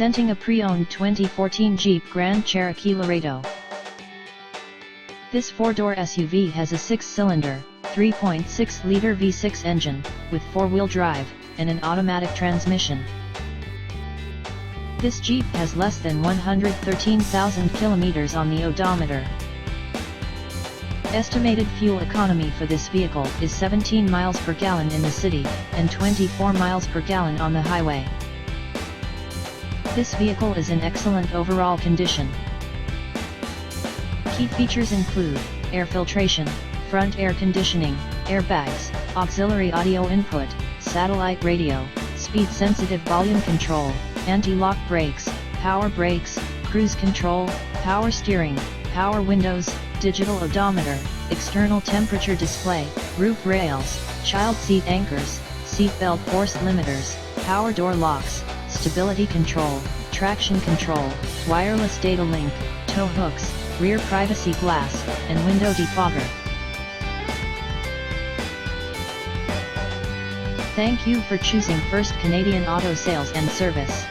Presenting a pre-owned 2014 Jeep Grand Cherokee Laredo. This four-door SUV has a 6-cylinder, 3.6-liter V6 engine, with 4-wheel drive, and an automatic transmission. This Jeep has less than 113,000 kilometers on the odometer. Estimated fuel economy for this vehicle is 17 miles per gallon in the city, and 24 miles per gallon on the highway. This vehicle is in excellent overall condition. Key features include air filtration, front air conditioning, airbags, auxiliary audio input, satellite radio, speed-sensitive volume control, anti-lock brakes, power brakes, cruise control, power steering, power windows, digital odometer, external temperature display, roof rails, child seat anchors, seat belt force limiters, power door locks, stability control, traction control, wireless data link, tow hooks, rear privacy glass, and window defogger. Thank you for choosing First Canadian Auto Sales and Service.